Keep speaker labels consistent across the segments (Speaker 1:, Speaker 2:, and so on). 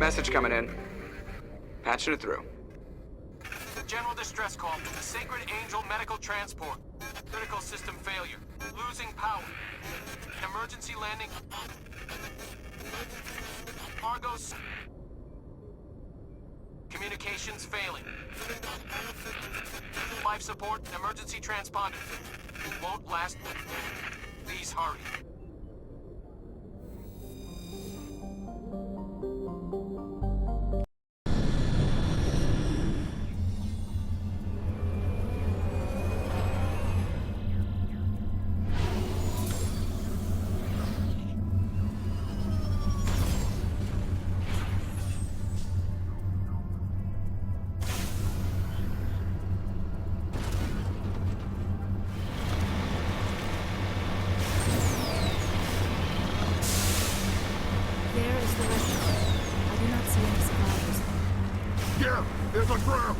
Speaker 1: Message coming in. Patching it through.
Speaker 2: General distress call. Sacred Angel medical transport. Critical system failure. Losing power. Emergency landing. Argos. Communications failing. Life support. Emergency transponder. Won't last. Please hurry.
Speaker 3: There's a ground!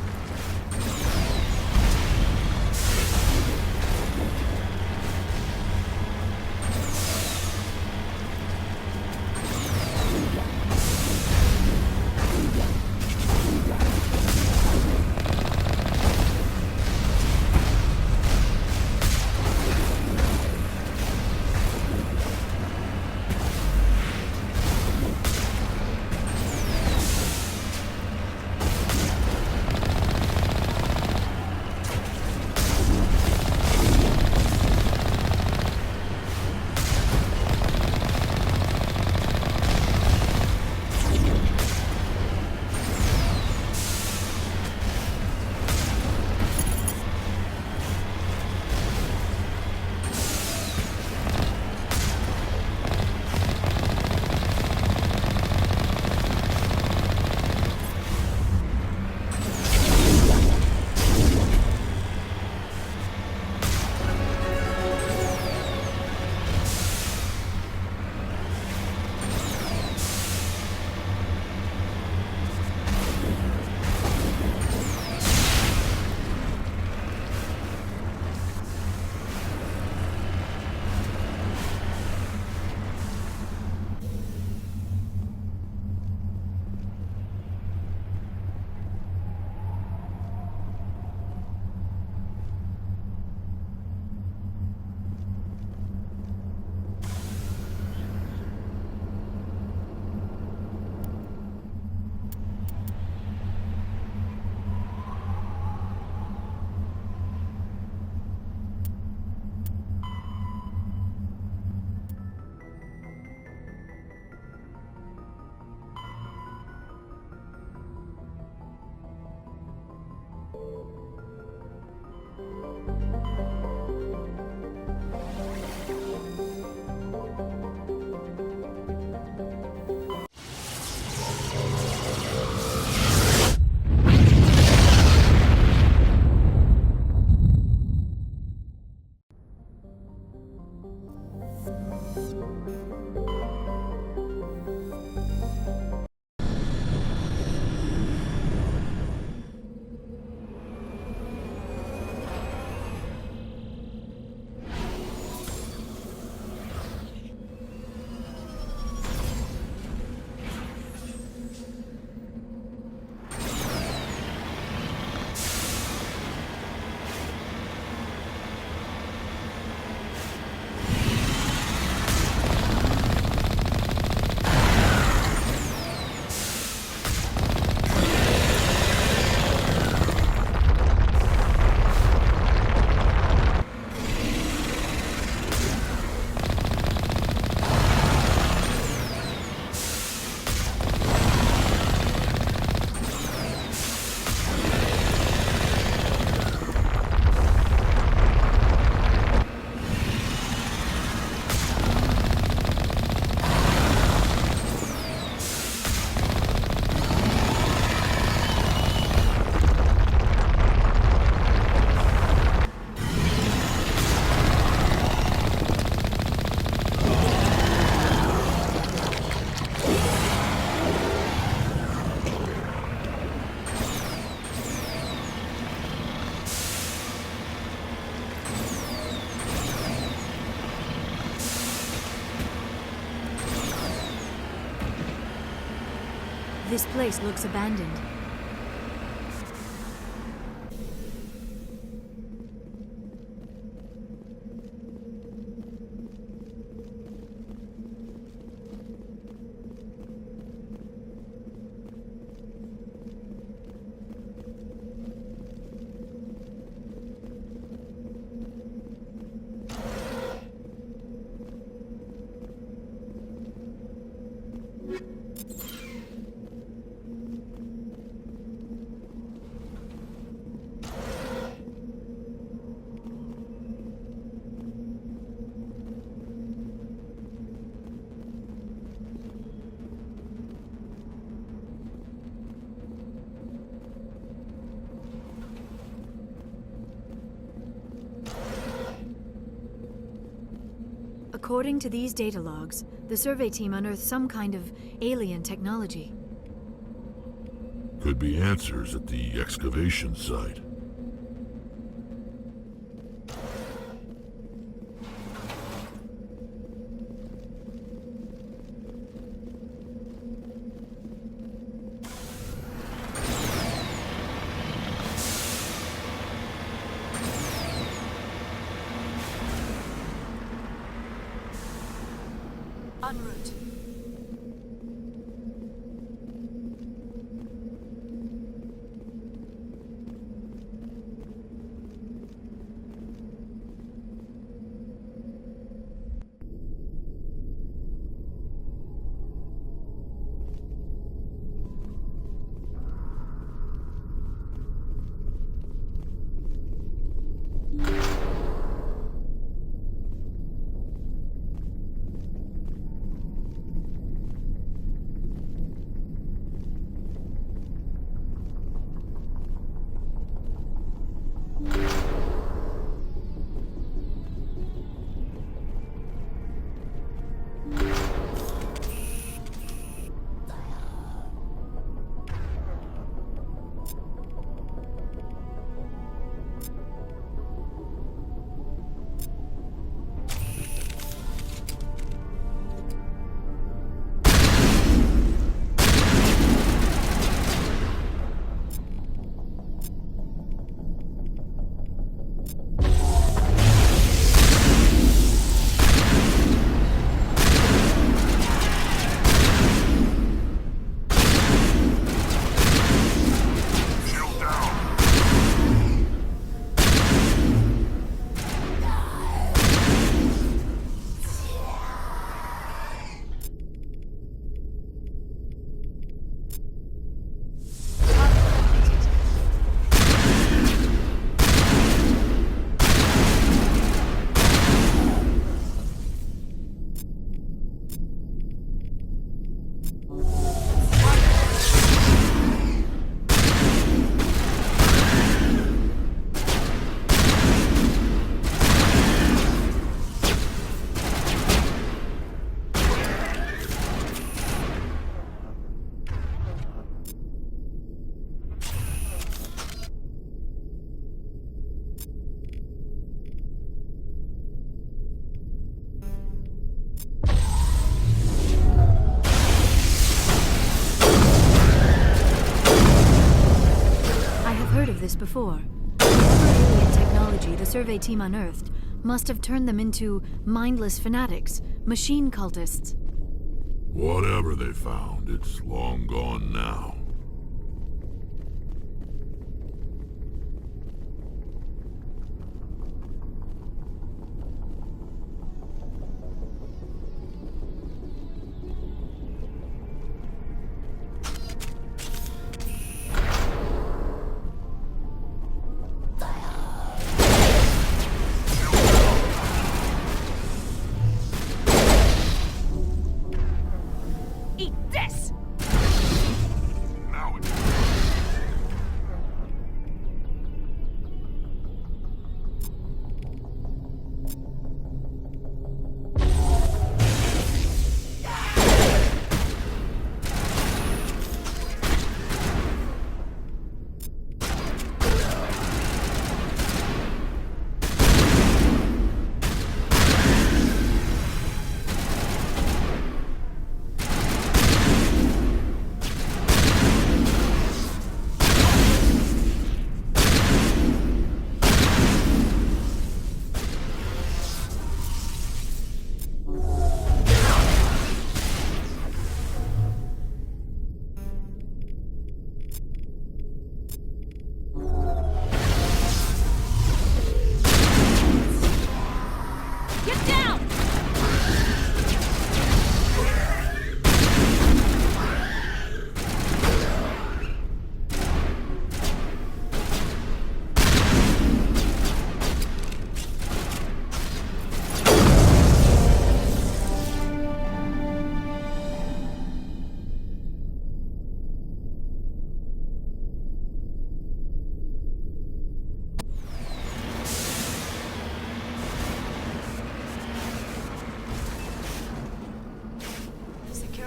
Speaker 4: This place looks abandoned. According to these data logs, the survey team unearthed some kind of alien technology.
Speaker 3: Could be answers at the excavation site.
Speaker 4: En route. This before. Whatever alien technology the survey team unearthed must have turned them into mindless fanatics, machine cultists.
Speaker 3: Whatever they found, it's long gone now.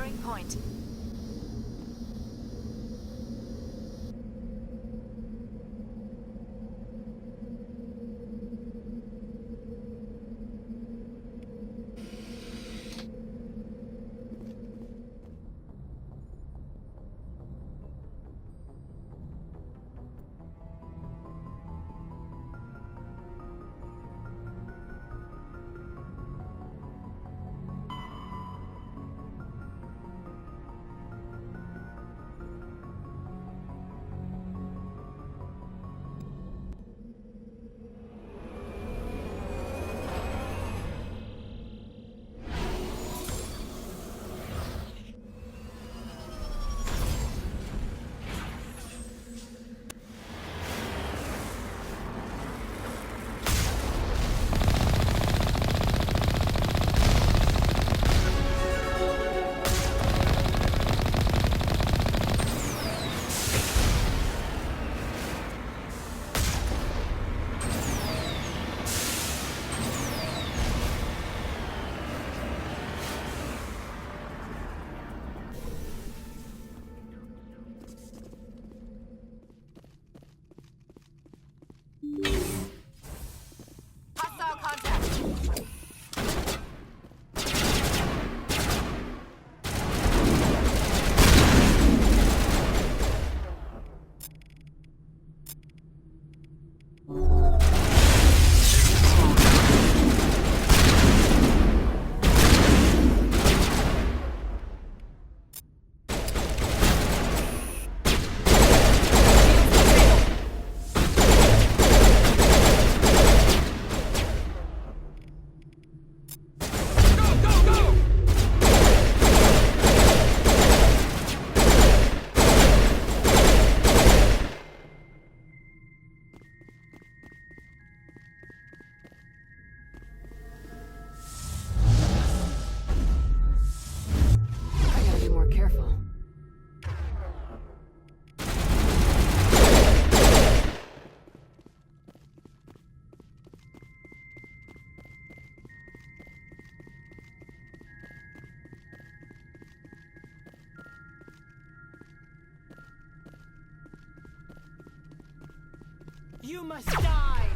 Speaker 4: Securing point.
Speaker 2: Hostile contact.
Speaker 4: I gotta be more careful.
Speaker 2: You must die!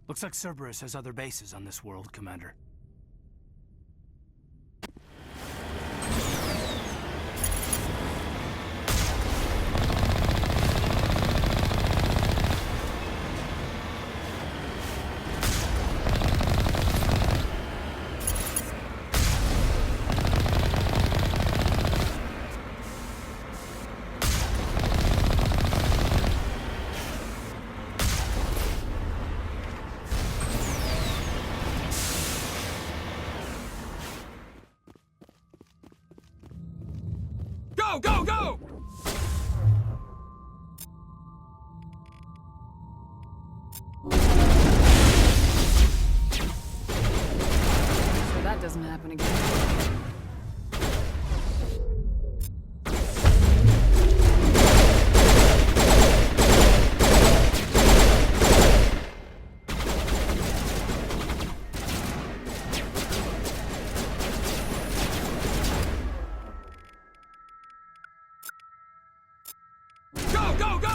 Speaker 5: Looks like Cerberus has other bases on this world, Commander.
Speaker 2: Go, go, go!
Speaker 4: So that doesn't happen again.
Speaker 2: Go, go, go!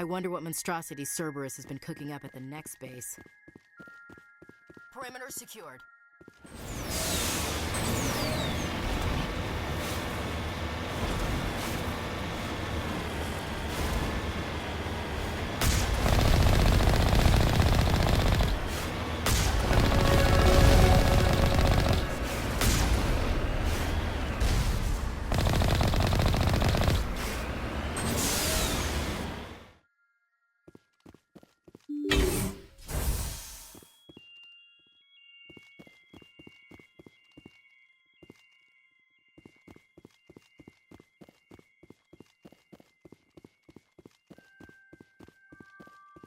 Speaker 6: I wonder what monstrosity Cerberus has been cooking up at the next base. Perimeter secured.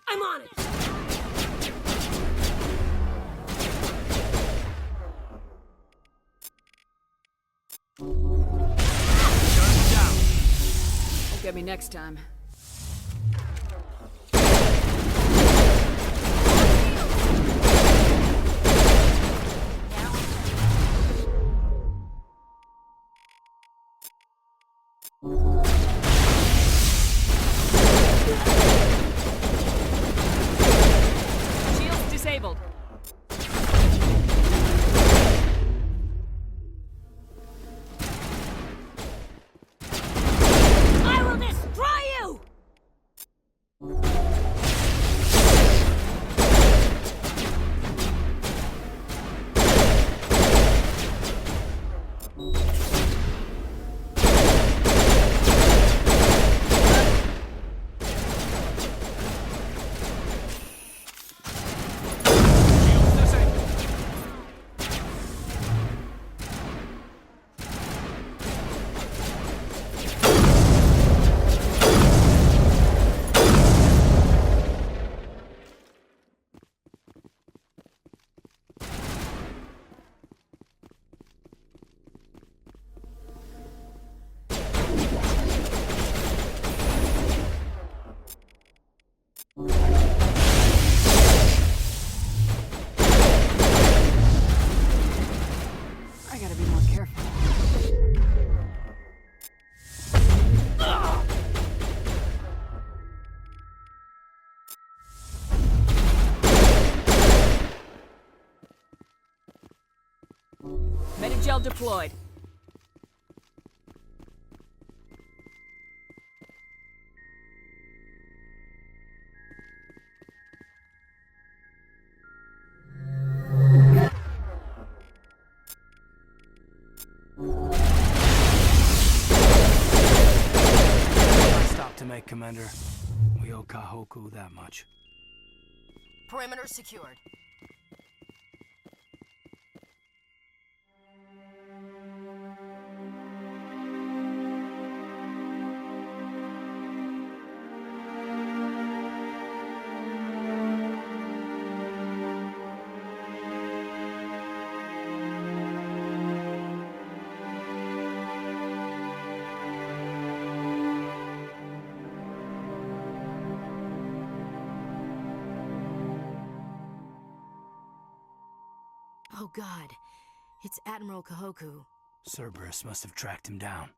Speaker 7: I'm on it!
Speaker 8: Won't get me next time. Shields disabled.
Speaker 7: I will destroy you!
Speaker 8: I gotta be more careful. Metagel deployed.
Speaker 5: Stop to make, Commander. We owe Kahoku that much.
Speaker 6: Perimeter secured. Oh God, it's Admiral Kahoku.
Speaker 5: Cerberus must have tracked him down.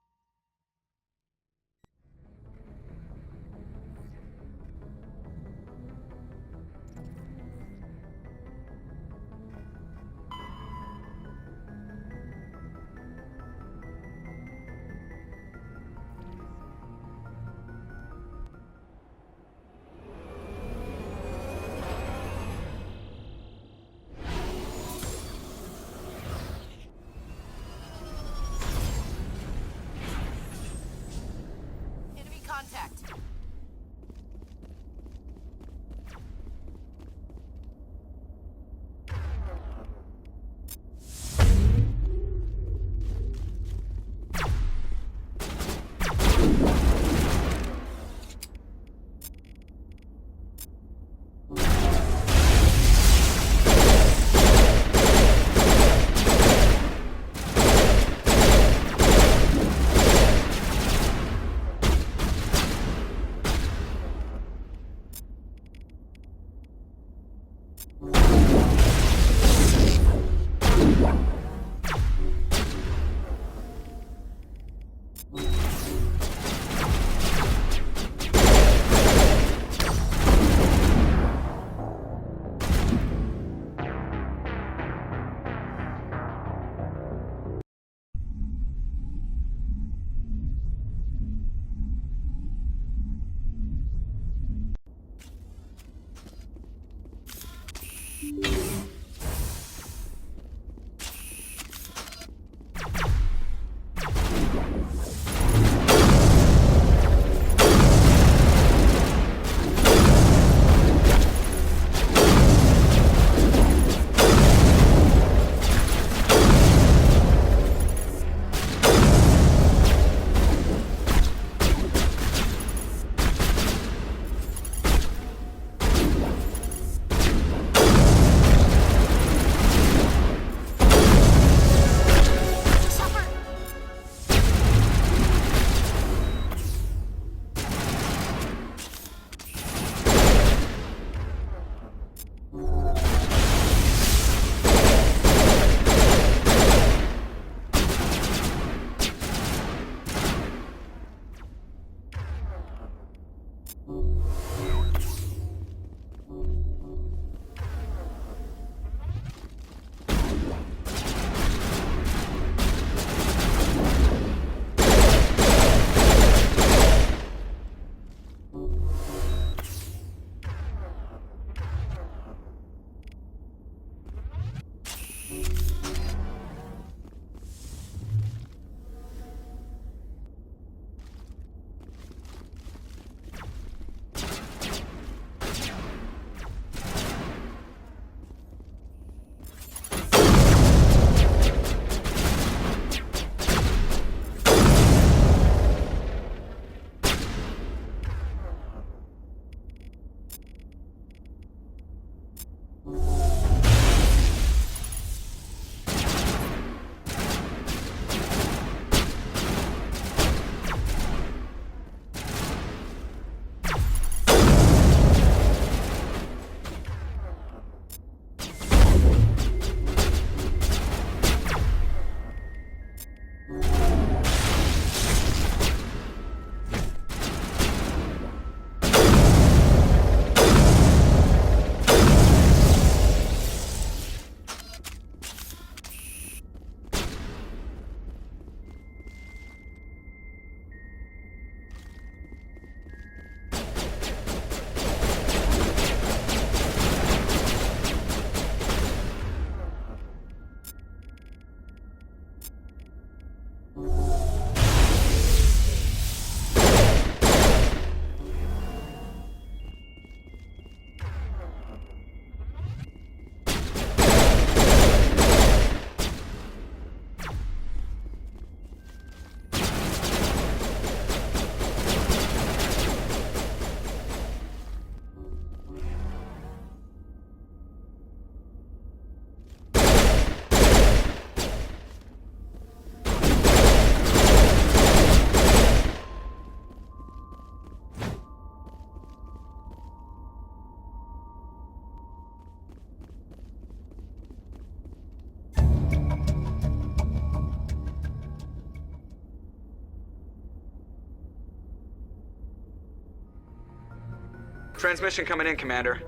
Speaker 1: Transmission coming in, Commander.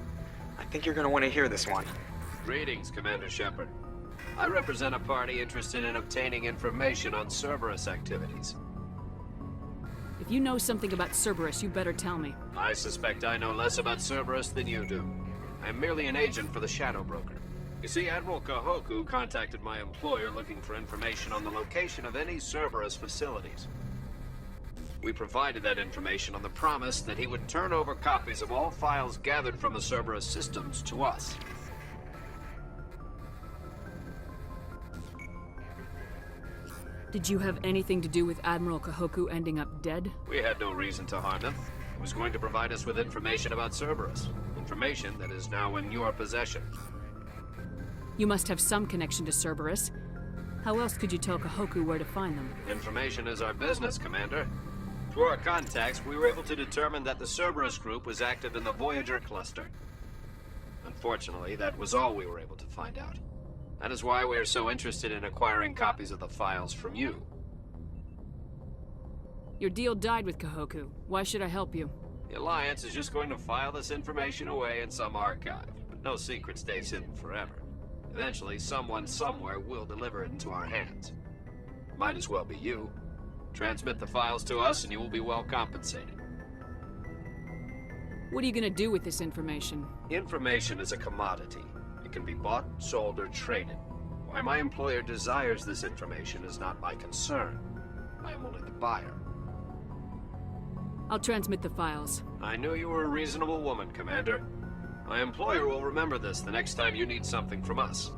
Speaker 1: I think you're gonna want to hear this one.
Speaker 9: Greetings, Commander Shepard. I represent a party interested in obtaining information on Cerberus activities.
Speaker 8: If you know something about Cerberus, you better tell me.
Speaker 9: I suspect I know less about Cerberus than you do. I'm merely an agent for the Shadow Broker. You see, Admiral Kahoku contacted my employer looking for information on the location of any Cerberus facilities. We provided that information on the promise that he would turn over copies of all files gathered from the Cerberus systems to us.
Speaker 8: Did you have anything to do with Admiral Kahoku ending up dead?
Speaker 9: We had no reason to harm him. He was going to provide us with information about Cerberus. Information that is now in your possession.
Speaker 8: You must have some connection to Cerberus. How else could you tell Kahoku where to find them?
Speaker 9: Information is our business, Commander. Through our contacts, we were able to determine that the Cerberus group was active in the Voyager cluster. Unfortunately, that was all we were able to find out. That is why we are so interested in acquiring copies of the files from you.
Speaker 8: Your deal died with Kahoku. Why should I help you?
Speaker 9: The Alliance is just going to file this information away in some archive, but no secret stays hidden forever. Eventually, someone somewhere will deliver it into our hands. Might as well be you. Transmit the files to us and you will be well compensated.
Speaker 8: What are you gonna do with this information?
Speaker 9: Information is a commodity. It can be bought, sold, or traded. Why my employer desires this information is not my concern. I am only the buyer.
Speaker 8: I'll transmit the files.
Speaker 9: I knew you were a reasonable woman, Commander. My employer will remember this the next time you need something from us.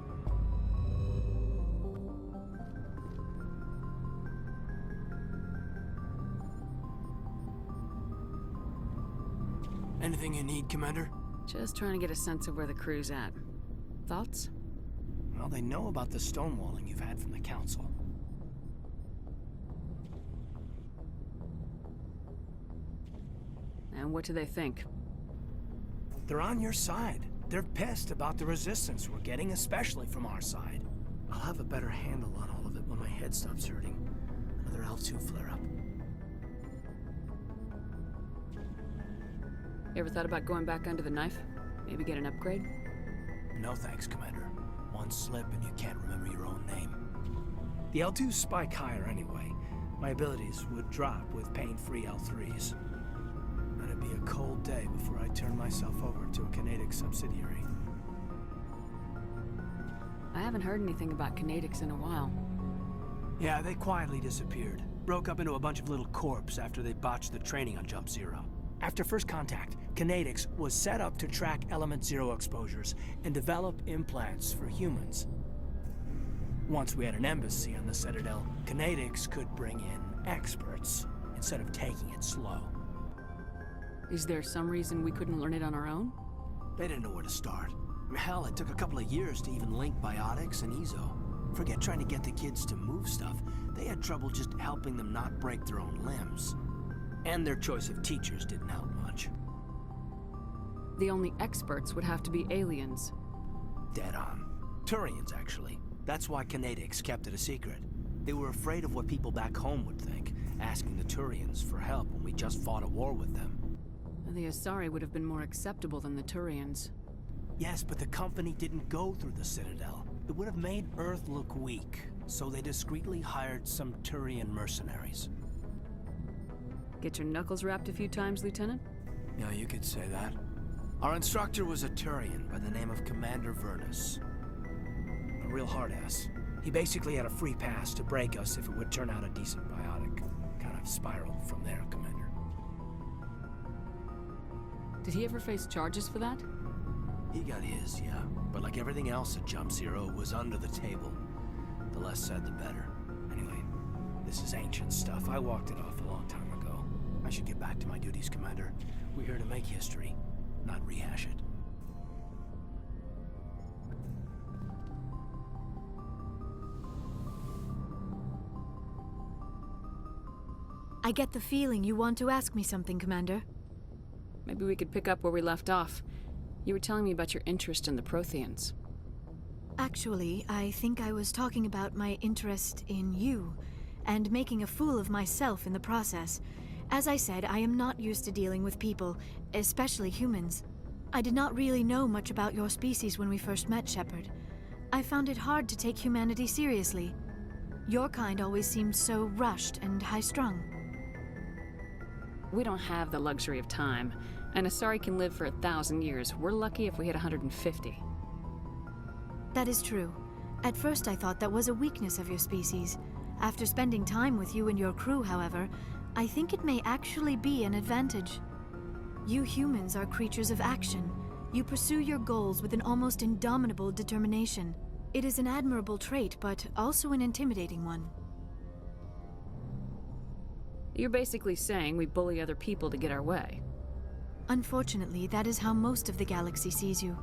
Speaker 5: Anything you need, Commander?
Speaker 8: Just trying to get a sense of where the crew's at. Thoughts?
Speaker 5: Well, they know about the stonewalling you've had from the Council.
Speaker 8: And what do they think?
Speaker 5: They're on your side. They're pissed about the resistance we're getting, especially from our side. I'll have a better handle on all of it when my head stops hurting. Another L2 flare-up.
Speaker 8: You ever thought about going back under the knife? Maybe get an upgrade?
Speaker 5: No thanks, Commander. One slip and you can't remember your own name. The L2s spike higher anyway. My abilities would drop with pain-free L3s. It'd be a cold day before I turn myself over to a Canadic subsidiary.
Speaker 8: I haven't heard anything about Canadics in a while.
Speaker 5: Yeah, they quietly disappeared. Broke up into a bunch of little corps after they botched the training on Jump Zero. After first contact, Canadics was set up to track Element Zero exposures and develop implants for humans. Once we had an embassy on the Citadel, Canadics could bring in experts instead of taking it slow.
Speaker 8: Is there some reason we couldn't learn it on our own?
Speaker 5: They didn't know where to start. Hell, it took a couple of years to even link biotics and EZO. Forget trying to get the kids to move stuff. They had trouble just helping them not break their own limbs. And their choice of teachers didn't help much.
Speaker 8: The only experts would have to be aliens.
Speaker 5: Dead on. Turians, actually. That's why Canadics kept it a secret. They were afraid of what people back home would think, asking the Turians for help when we just fought a war with them.
Speaker 8: The Asari would have been more acceptable than the Turians.
Speaker 5: Yes, but the company didn't go through the Citadel. It would have made Earth look weak, so they discreetly hired some Turian mercenaries.
Speaker 8: Get your knuckles rapped a few times, Lieutenant?
Speaker 5: Yeah, you could say that. Our instructor was a Turian by the name of Commander Vernus. A real hard-ass. He basically had a free pass to break us if it would turn out a decent biotic. Kind of spiraled from there, Commander.
Speaker 8: Did he ever face charges for that?
Speaker 5: He got his, yeah. But like everything else at Jump Zero, it was under the table. The less said, the better. Anyway, this is ancient stuff. I walked it off a long time ago. I should get back to my duties, Commander. We're here to make history, not rehash it.
Speaker 4: I get the feeling you want to ask me something, Commander.
Speaker 8: Maybe we could pick up where we left off. You were telling me about your interest in the Protheans.
Speaker 4: Actually, I think I was talking about my interest in you, and making a fool of myself in the process. As I said, I am not used to dealing with people, especially humans. I did not really know much about your species when we first met, Shepard. I found it hard to take humanity seriously. Your kind always seemed so rushed and high-strung.
Speaker 8: We don't have the luxury of time. An Asari can live for 1,000 years. We're lucky if we hit 150.
Speaker 4: That is true. At first I thought that was a weakness of your species. After spending time with you and your crew, however, I think it may actually be an advantage. You humans are creatures of action. You pursue your goals with an almost indomitable determination. It is an admirable trait, but also an intimidating one.
Speaker 8: You're basically saying we bully other people to get our way.
Speaker 4: Unfortunately, that is how most of the galaxy sees you.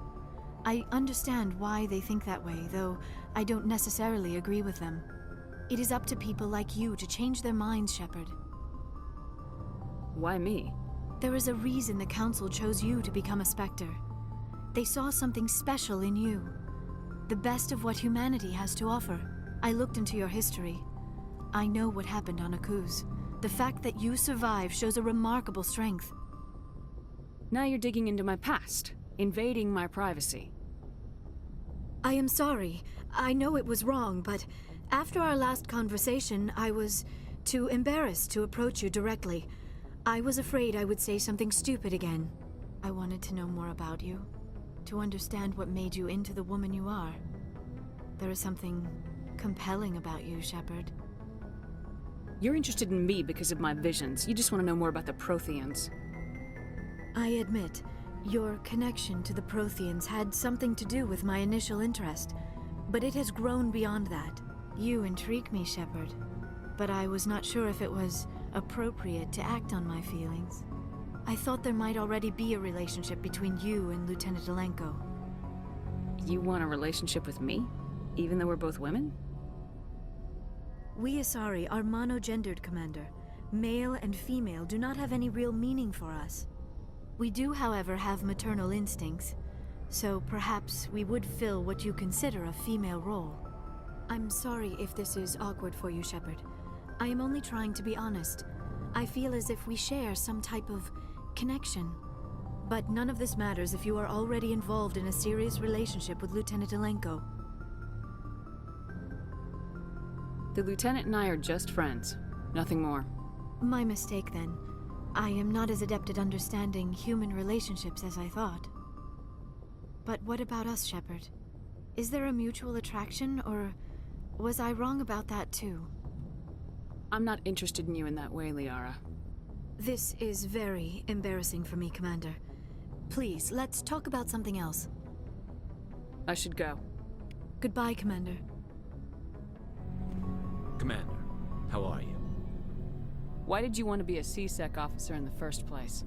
Speaker 4: I understand why they think that way, though I don't necessarily agree with them. It is up to people like you to change their minds, Shepard.
Speaker 8: Why me?
Speaker 4: There is a reason the Council chose you to become a Spectre. They saw something special in you. The best of what humanity has to offer. I looked into your history. I know what happened on Akuz. The fact that you survived shows a remarkable strength.
Speaker 8: Now you're digging into my past, invading my privacy.
Speaker 4: I am sorry. I know it was wrong, but after our last conversation, I was too embarrassed to approach you directly. I was afraid I would say something stupid again. I wanted to know more about you, to understand what made you into the woman you are. There is something compelling about you, Shepard.
Speaker 8: You're interested in me because of my visions. You just want to know more about the Protheans.
Speaker 4: I admit, your connection to the Protheans had something to do with my initial interest, but it has grown beyond that. You intrigue me, Shepard, but I was not sure if it was appropriate to act on my feelings. I thought there might already be a relationship between you and Lieutenant Alenko.
Speaker 8: You want a relationship with me? Even though we're both women?
Speaker 4: We Asari are monogendered, Commander. Male and female do not have any real meaning for us. We do, however, have maternal instincts, so perhaps we would fill what you consider a female role. I'm sorry if this is awkward for you, Shepard. I am only trying to be honest. I feel as if we share some type of connection. But none of this matters if you are already involved in a serious relationship with Lieutenant Alenko.
Speaker 8: The Lieutenant and I are just friends. Nothing more.
Speaker 4: My mistake, then. I am not as adept at understanding human relationships as I thought. But what about us, Shepard? Is there a mutual attraction, or was I wrong about that too?
Speaker 8: I'm not interested in you in that way, Liara.
Speaker 4: This is very embarrassing for me, Commander. Please, let's talk about something else.
Speaker 8: I should go.
Speaker 4: Goodbye, Commander.
Speaker 10: Commander, how are you?
Speaker 8: Why did you want to be a C-Sec officer in the first place?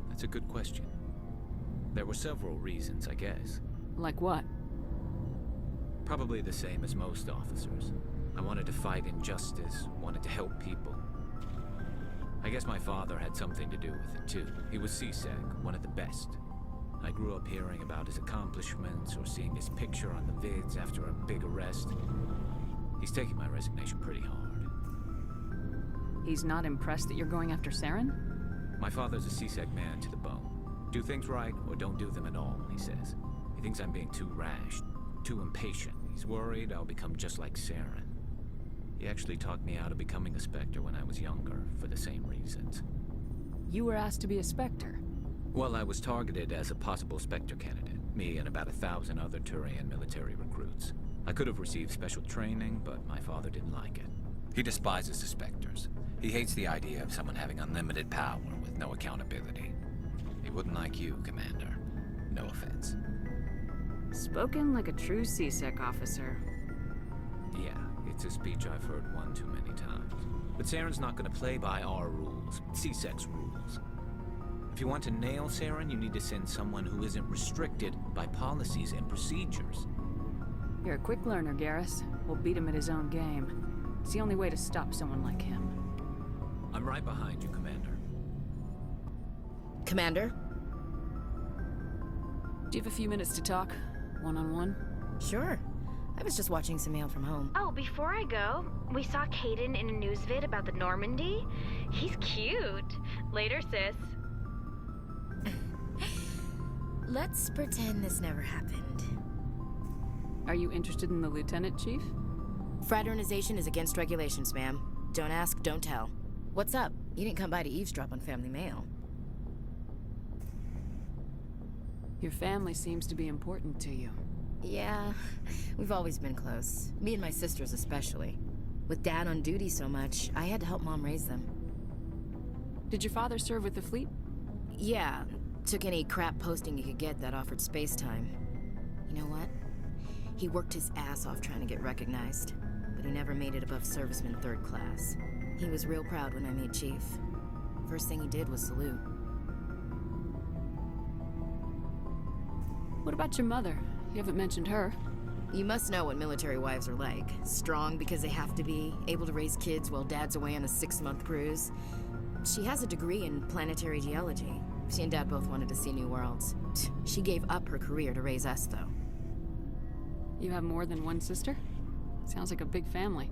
Speaker 10: That's a good question. There were several reasons, I guess.
Speaker 8: Like what?
Speaker 10: Probably the same as most officers. I wanted to fight injustice, wanted to help people. I guess my father had something to do with it, too. He was C-Sec, one of the best. I grew up hearing about his accomplishments or seeing his picture on the vids after a big arrest. He's taking my resignation pretty hard.
Speaker 8: He's not impressed that you're going after Saren?
Speaker 10: My father's a C-Sec man to the bone. Do things right or don't do them at all, he says. He thinks I'm being too rash, too impatient. He's worried I'll become just like Saren. He actually talked me out of becoming a Spectre when I was younger, for the same reasons.
Speaker 8: You were asked to be a Spectre?
Speaker 10: Well, I was targeted as a possible Spectre candidate. Me and about 1,000 other Turian military recruits. I could have received special training, but my father didn't like it. He despises the Spectres. He hates the idea of someone having unlimited power with no accountability. He wouldn't like you, Commander. No offense.
Speaker 8: Spoken like a true C-Sec officer.
Speaker 10: Yeah, it's a speech I've heard one too many times. But Saren's not gonna play by our rules, C-Sec's rules. If you want to nail Saren, you need to send someone who isn't restricted by policies and procedures.
Speaker 8: You're a quick learner, Garrus. We'll beat him at his own game. It's the only way to stop someone like him.
Speaker 10: I'm right behind you, Commander.
Speaker 6: Commander?
Speaker 8: Do you have a few minutes to talk? One-on-one?
Speaker 6: Sure. I was just watching some mail from home.
Speaker 11: Oh, before I go, we saw Caden in a news vid about the Normandy. He's cute. Later, sis.
Speaker 6: Let's pretend this never happened.
Speaker 8: Are you interested in the Lieutenant, Chief?
Speaker 6: Fraternization is against regulations, ma'am. Don't ask, don't tell. What's up? You didn't come by to eavesdrop on family mail.
Speaker 8: Your family seems to be important to you.
Speaker 6: Yeah, we've always been close. Me and my sisters especially. With Dad on duty so much, I had to help Mom raise them.
Speaker 8: Did your father serve with the fleet?
Speaker 6: Yeah, took any crap posting he could get that offered space time. You know what? He worked his ass off trying to get recognized, but he never made it above serviceman 3rd class. He was real proud when I made chief. First thing he did was salute.
Speaker 8: What about your mother? You haven't mentioned her.
Speaker 6: You must know what military wives are like. Strong because they have to be, able to raise kids while Dad's away on a 6-month cruise. She has a degree in planetary geology. She and Dad both wanted to see new worlds. She gave up her career to raise us, though.
Speaker 8: You have more than one sister? Sounds like a big family.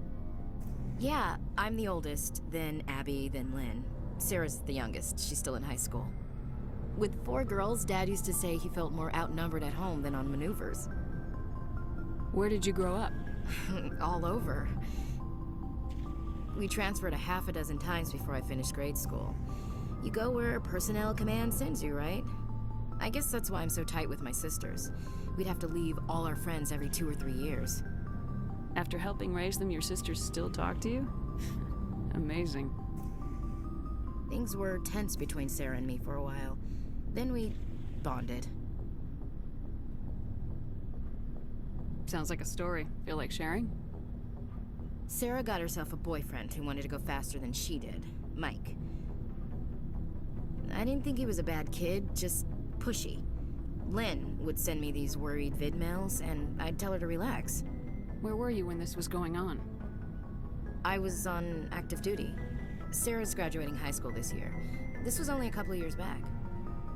Speaker 6: Yeah, I'm the oldest, then Abby, then Lynn. Sarah's the youngest. She's still in high school. With 4 girls, Dad used to say he felt more outnumbered at home than on maneuvers.
Speaker 8: Where did you grow up?
Speaker 6: All over. We transferred a half a dozen times before I finished grade school. You go where personnel command sends you, right? I guess that's why I'm so tight with my sisters. We'd have to leave all our friends every 2 or 3 years.
Speaker 8: After helping raise them, your sisters still talk to you? Amazing.
Speaker 6: Things were tense between Sarah and me for a while. Then we bonded.
Speaker 8: Sounds like a story. Feel like sharing?
Speaker 6: Sarah got herself a boyfriend who wanted to go faster than she did, Mike. I didn't think he was a bad kid, just pushy. Lynn would send me these worried vid mails, and I'd tell her to relax.
Speaker 8: Where were you when this was going on?
Speaker 6: I was on active duty. Sarah's graduating high school this year. This was only a couple of years back.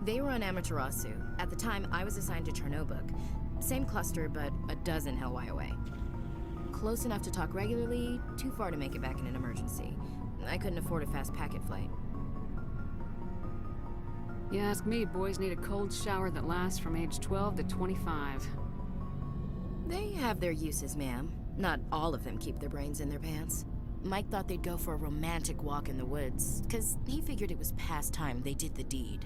Speaker 6: They were on Amaterasu. At the time, I was assigned to Chernobog. Same cluster, but a dozen Hellwire away. Close enough to talk regularly, too far to make it back in an emergency. I couldn't afford a fast packet flight.
Speaker 8: You ask me, boys need a cold shower that lasts from age 12 to 25.
Speaker 6: They have their uses, ma'am. Not all of them keep their brains in their pants. Mike thought they'd go for a romantic walk in the woods, because he figured it was past time they did the deed.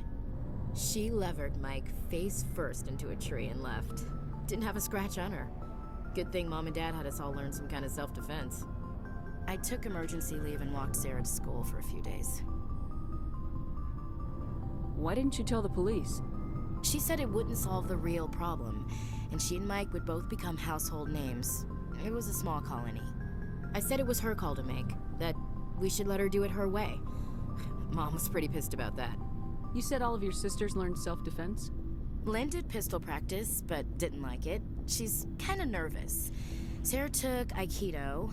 Speaker 6: She levered Mike face first into a tree and left. Didn't have a scratch on her. Good thing Mom and Dad had us all learn some kind of self-defense. I took emergency leave and walked Sarah to school for a few days.
Speaker 8: Why didn't you tell the police?
Speaker 6: She said it wouldn't solve the real problem, and she and Mike would both become household names. It was a small colony. I said it was her call to make, that we should let her do it her way. Mom was pretty pissed about that.
Speaker 8: You said all of your sisters learned self-defense?
Speaker 6: Lynn did pistol practice, but didn't like it. She's kind of nervous. Sarah took Aikido.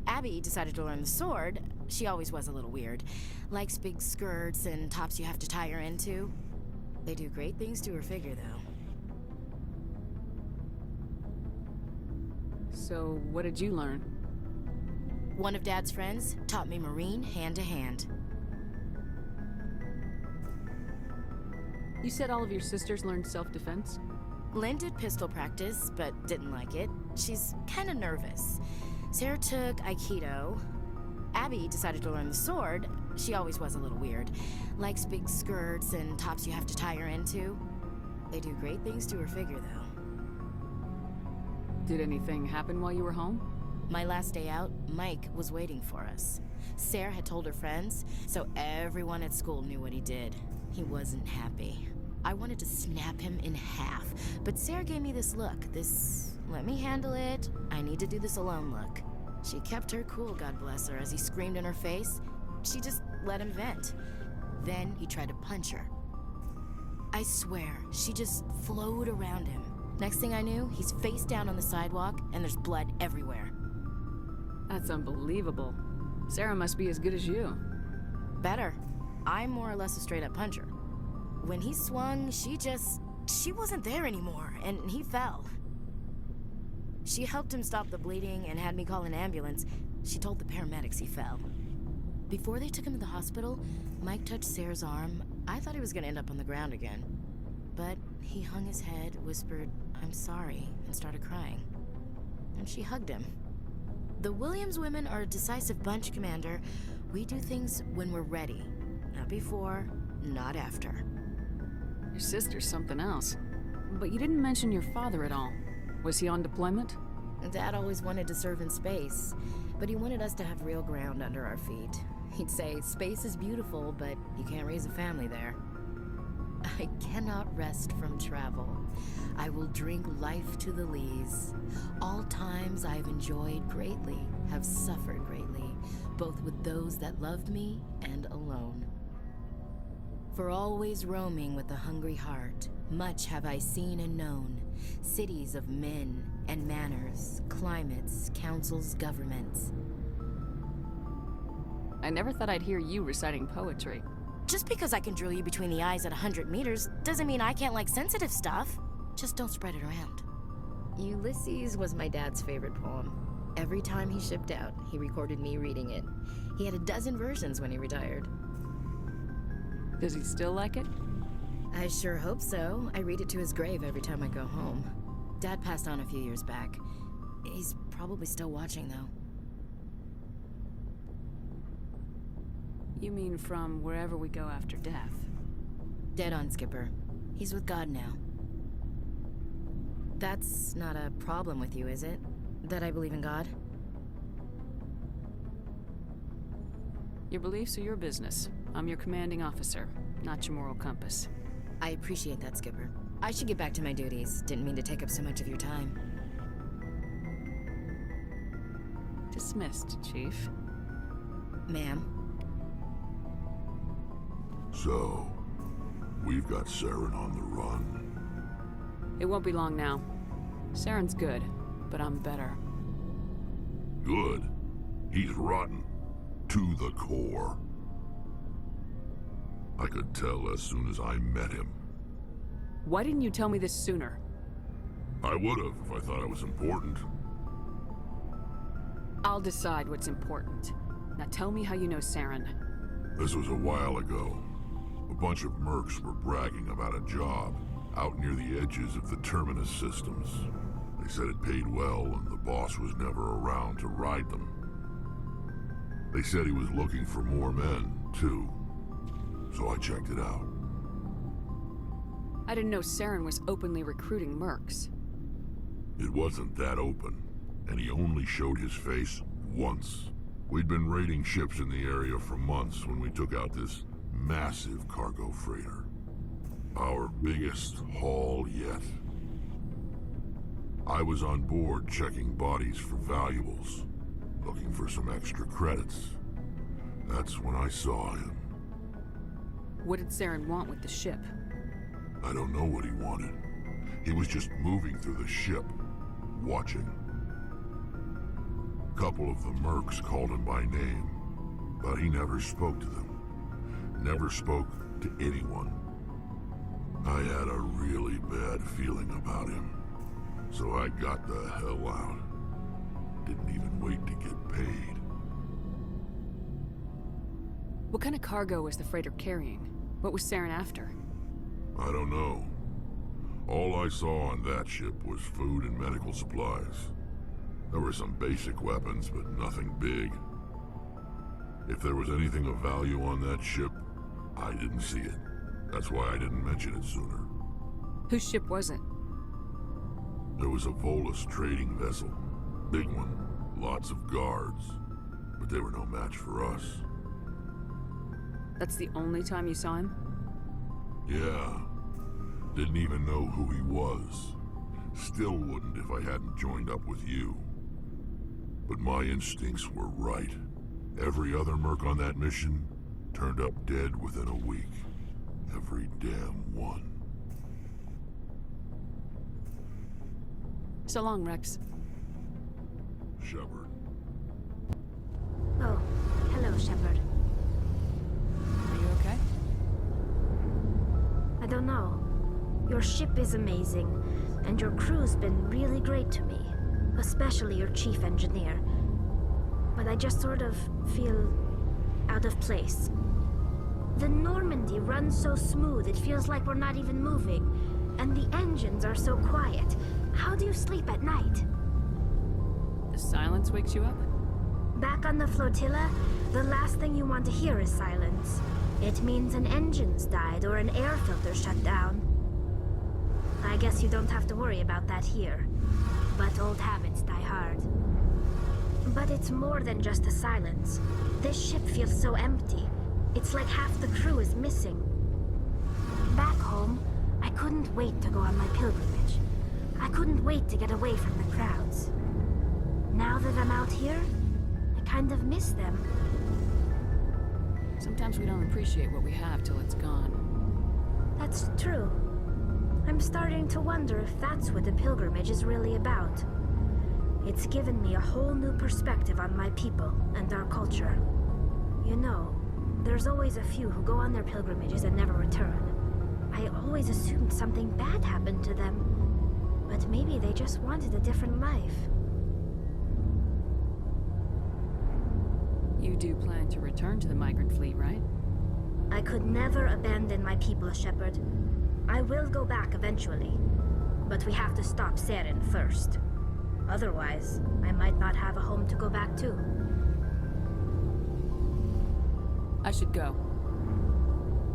Speaker 6: Abby decided to learn the sword. She always was a little weird. Likes big skirts and tops you have to tie her into. They do great things to her figure, though.
Speaker 8: So, what did you learn?
Speaker 6: One of Dad's friends taught me Marine hand to hand.
Speaker 8: You said all of your sisters learned self-defense?
Speaker 6: Lynn did pistol practice, but didn't like it. She's kind of nervous. Sarah took Aikido. Abby decided to learn the sword. She always was a little weird. Likes big skirts and tops you have to tie her into. They do great things to her figure, though.
Speaker 8: Did anything happen while you were home?
Speaker 6: My last day out, Mike was waiting for us. Sarah had told her friends, so everyone at school knew what he did. He wasn't happy. I wanted to snap him in half, but Sarah gave me this look, this let me handle it, I need to do this alone look. She kept her cool, God bless her, as he screamed in her face. She just let him vent. Then he tried to punch her. I swear, she just flowed around him. Next thing I knew, he's face down on the sidewalk, and there's blood everywhere.
Speaker 8: That's unbelievable. Sarah must be as good as you.
Speaker 6: Better. I'm more or less a straight-up puncher. When he swung, she wasn't there anymore, and he fell. She helped him stop the bleeding and had me call an ambulance. She told the paramedics he fell. Before they took him to the hospital, Mike touched Sarah's arm. I thought he was gonna end up on the ground again. But he hung his head, whispered, "I'm sorry," and started crying. And she hugged him. The Williams women are a decisive bunch, Commander. We do things when we're ready. Not before, not after.
Speaker 8: Your sister's something else. But you didn't mention your father at all. Was he on deployment?
Speaker 6: Dad always wanted to serve in space, but he wanted us to have real ground under our feet. He'd say, space is beautiful, but you can't raise a family there. I cannot rest from travel. I will drink life to the lees. All times I have enjoyed greatly, have suffered greatly, both with those that loved me and alone. For always roaming with a hungry heart, much have I seen and known, cities of men and manners, climates, councils, governments.
Speaker 8: I never thought I'd hear you reciting poetry.
Speaker 6: Just because I can drill you between the eyes at 100 meters doesn't mean I can't like sensitive stuff. Just don't spread it around. Ulysses was my dad's favorite poem. Every time he shipped out, he recorded me reading it. He had a dozen versions when he retired.
Speaker 8: Does he still like it?
Speaker 6: I sure hope so. I read it to his grave every time I go home. Dad passed on a few years back. He's probably still watching, though.
Speaker 8: You mean from wherever we go after death?
Speaker 6: Dead on, Skipper. He's with God now. That's not a problem with you, is it? That I believe in God?
Speaker 8: Your beliefs are your business. I'm your commanding officer, not your moral compass.
Speaker 6: I appreciate that, Skipper. I should get back to my duties. Didn't mean to take up so much of your time.
Speaker 8: Dismissed, Chief.
Speaker 6: Ma'am.
Speaker 3: So, we've got Saren on the run.
Speaker 8: It won't be long now. Saren's good, but I'm better.
Speaker 3: Good? He's rotten. To the core. I could tell as soon as I met him.
Speaker 8: Why didn't you tell me this sooner?
Speaker 3: I would've if I thought I was important.
Speaker 8: I'll decide what's important. Now tell me how you know Saren.
Speaker 3: This was a while ago. A bunch of mercs were bragging about a job out near the edges of the Terminus systems. They said it paid well and the boss was never around to ride them. They said he was looking for more men, too. So I checked it out.
Speaker 8: I didn't know Saren was openly recruiting mercs.
Speaker 3: It wasn't that open, and he only showed his face once. We'd been raiding ships in the area for months when we took out this massive cargo freighter. Our biggest haul yet. I was on board checking bodies for valuables, looking for some extra credits. That's when I saw him.
Speaker 8: What did Saren want with the ship?
Speaker 3: I don't know what he wanted. He was just moving through the ship, watching. A couple of the mercs called him by name, but he never spoke to them. Never spoke to anyone. I had a really bad feeling about him, so I got the hell out. Didn't even wait to get paid.
Speaker 8: What kind of cargo was the freighter carrying? What was Saren after?
Speaker 3: I don't know. All I saw on that ship was food and medical supplies. There were some basic weapons, but nothing big. If there was anything of value on that ship, I didn't see it. That's why I didn't mention it sooner.
Speaker 8: Whose ship was it?
Speaker 3: There was a Volus trading vessel. Big one. Lots of guards. But they were no match for us.
Speaker 8: That's the only time you saw him?
Speaker 3: Yeah. Didn't even know who he was. Still wouldn't if I hadn't joined up with you. But my instincts were right. Every other merc on that mission turned up dead within a week. Every damn one.
Speaker 8: So long, Rex.
Speaker 3: Shepard.
Speaker 4: Oh, hello, Shepard.
Speaker 8: Are you okay?
Speaker 4: I don't know. Your ship is amazing, and your crew's been really great to me. Especially your chief engineer. But I just sort of feel out of place. The Normandy runs so smooth it feels like we're not even moving. And the engines are so quiet. How do you sleep at night?
Speaker 8: The silence wakes you up?
Speaker 4: Back on the flotilla, the last thing you want to hear is silence. It means an engine's died or an air filter shut down. I guess you don't have to worry about that here. But old habits die hard. But it's more than just the silence. This ship feels so empty. It's like half the crew is missing. Back home, I couldn't wait to go on my pilgrimage. I couldn't wait to get away from the crowds. Now that I'm out here, I kind of miss them.
Speaker 8: Sometimes we don't appreciate what we have till it's gone.
Speaker 4: That's true. I'm starting to wonder if that's what the pilgrimage is really about. It's given me a whole new perspective on my people and our culture. You know, there's always a few who go on their pilgrimages and never return. I always assumed something bad happened to them. But maybe they just wanted a different life.
Speaker 8: You do plan to return to the migrant fleet, right?
Speaker 4: I could never abandon my people, Shepard. I will go back eventually. But we have to stop Saren first. Otherwise, I might not have a home to go back to.
Speaker 8: I should go.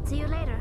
Speaker 4: See you later.